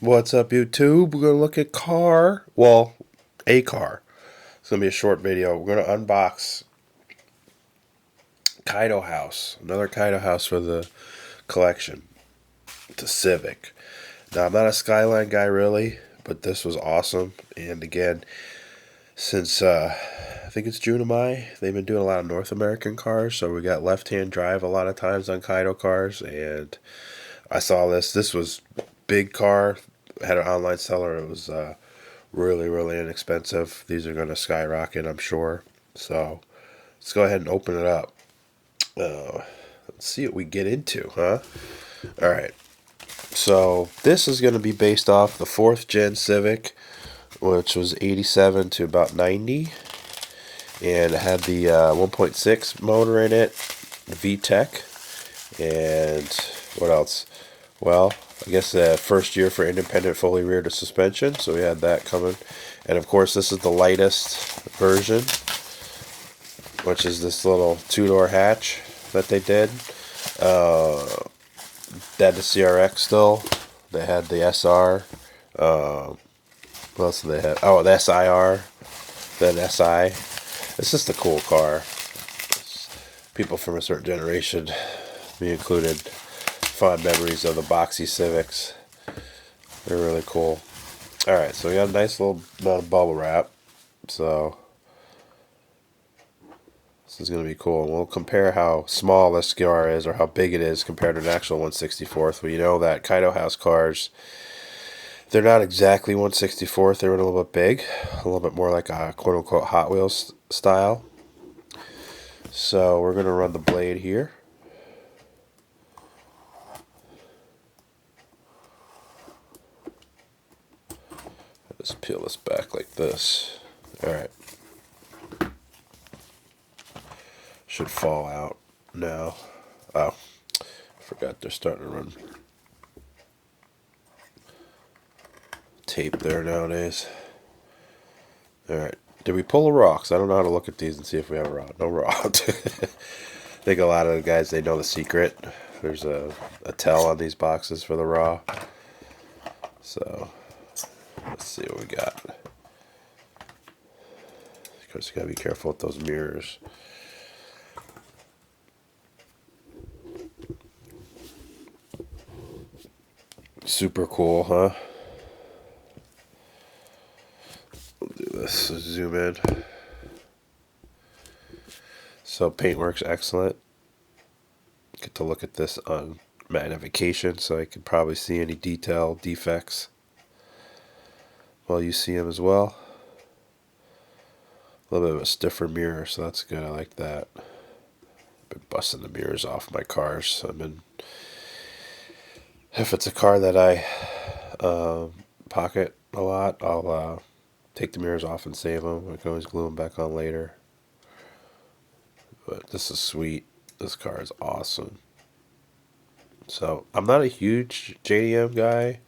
What's up, YouTube? We're going to look at a car. It's going to be a short video. We're going to unbox Kaido House, another Kaido House for the collection. It's a Civic. Now, I'm not a Skyline guy, really, but this was awesome. And again, since I think it's June or May, they've been doing a lot of North American cars, so we got left-hand drive a lot of times on Kaido cars, and I saw this. This was big car. Had an online seller. It was really, really inexpensive. These are going to skyrocket, I'm sure. So let's go ahead and open it up. Let's see what we get into, huh? All right. So this is going to be based off the 4th gen Civic, which was 87 to about 90. And it had the 1.6 motor in it, VTEC. And what else? Well, I guess the first year for independent fully rear suspension, so we had that coming. And of course, this is the lightest version, which is this little two-door hatch that they did. They had the CRX still. They had the SR. What else did they have? Oh, the SIR, then SI. It's just a cool car. People from a certain generation, me included, fond memories of the boxy Civics. They're really cool. Alright, so we got a nice little amount of bubble wrap. So this is going to be cool. We'll compare how small this car is, or how big it is compared to an actual 1/64th. We know that Kaido House cars, they're not exactly 1/64th. They're a little bit big, a little bit more like a quote-unquote Hot Wheels style. So we're going to run the blade here. Just peel this back like this. Alright. Should fall out now. Oh, forgot they're starting to run tape there nowadays. Alright. Did we pull a raw? 'Cause I don't know how to look at these and see if we have a raw. No raw. I think a lot of the guys, they know the secret. There's a tell on these boxes for the raw. So let's see what we got. Of course, you gotta be careful with those mirrors. Super cool, huh? We'll do this. Zoom in. So paint works excellent. Get to look at this on magnification, so I can probably see any detail defects. Well, you see them as well. A little bit of a stiffer mirror, so that's good. I like that. Been busting the mirrors off my cars. If it's a car that I pocket a lot, I'll take the mirrors off and save them. I can always glue them back on later. But this is sweet. This car is awesome. So I'm not a huge JDM guy,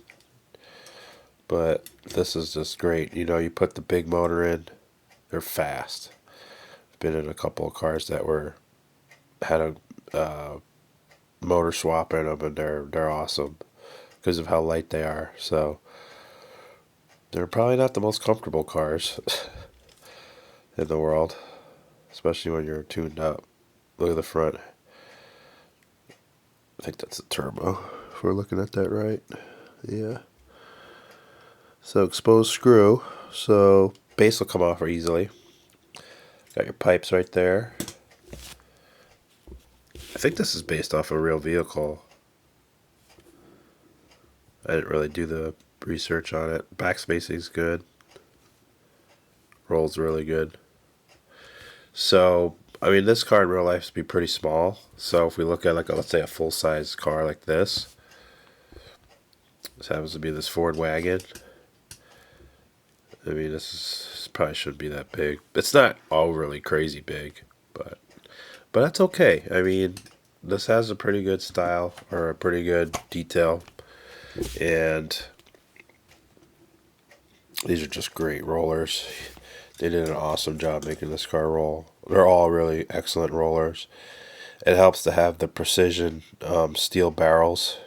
but this is just great. You know, you put the big motor in, they're fast. I've been in a couple of cars that had a motor swap in them, and they're awesome because of how light they are. So they're probably not the most comfortable cars in the world, especially when you're tuned up. Look at the front. I think that's a turbo, if we're looking at that right. Yeah. So exposed screw, so base will come off easily. Got your pipes right there. I think this is based off a real vehicle. I didn't really do the research on it. Backspacing's good. Rolls really good. So, I mean, this car in real life would be pretty small. So if we look at, like, let's say a full-size car like this. This happens to be this Ford wagon. I mean, this probably shouldn't be that big. It's not overly crazy big, but that's okay. I mean, this has a pretty good style, or a pretty good detail, and these are just great rollers. They did an awesome job making this car roll. They're all really excellent rollers. It helps to have the precision steel barrels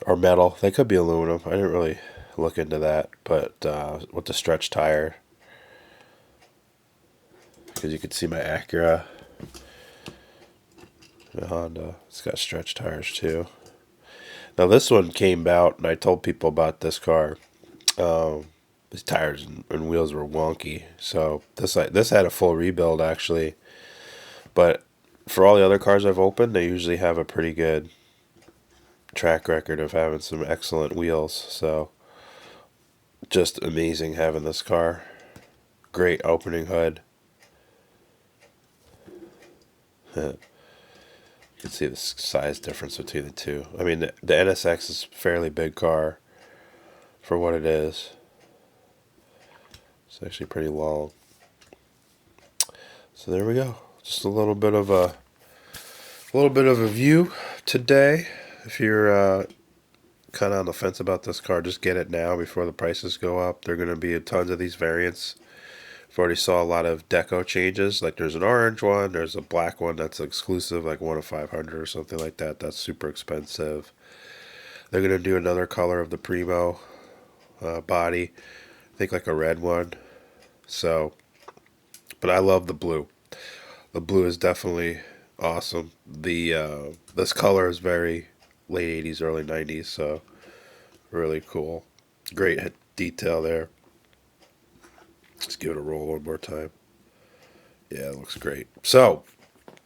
or metal. They could be aluminum. I didn't really look into that, but with the stretch tire, because you can see my Acura, the Honda, it's got stretch tires too. Now this one came out, and I told people about this car. These tires and wheels were wonky, so this had a full rebuild actually. But for all the other cars I've opened, they usually have a pretty good track record of having some excellent wheels. So just amazing having this car. Great opening hood. You can see the size difference between the two. I mean, the NSX is a fairly big car for what it is. It's actually pretty long. So there we go. Just a little bit of a view today. If you're kind of on the fence about this car, just get it now before the prices go up. There are going to be tons of these variants. I've already saw a lot of deco changes. Like there's an orange one, there's a black one that's exclusive, like 1 of 500 or something like that. That's super expensive. They're going to do another color of the Primo body. I think like a red one. So, but I love the blue. The blue is definitely awesome. This color is very late 80s, early 90s, so really cool. Great detail there. Let's give it a roll one more time. Yeah, it looks great. So,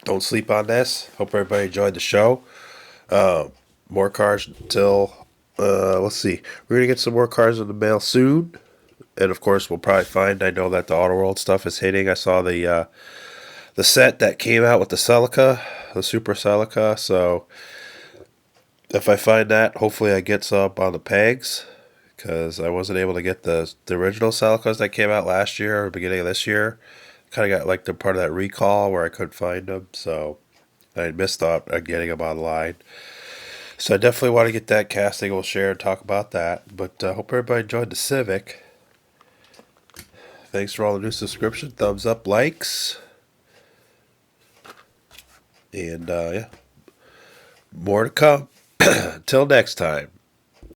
don't sleep on this. Hope everybody enjoyed the show. More cars until, let's see. We're going to get some more cars in the mail soon. And of course, we'll probably find, I know that the Auto World stuff is hitting. I saw the set that came out with the Celica, the Super Celica. So if I find that, hopefully I get some on the pegs, because I wasn't able to get the original Celicas that came out last year or beginning of this year. Kind of got like the part of that recall where I couldn't find them, so I missed out on getting them online. So I definitely want to get that casting. We'll share and talk about that. But I hope everybody enjoyed the Civic. Thanks for all the new subscription, thumbs up, likes. And yeah, more to come. Till next time.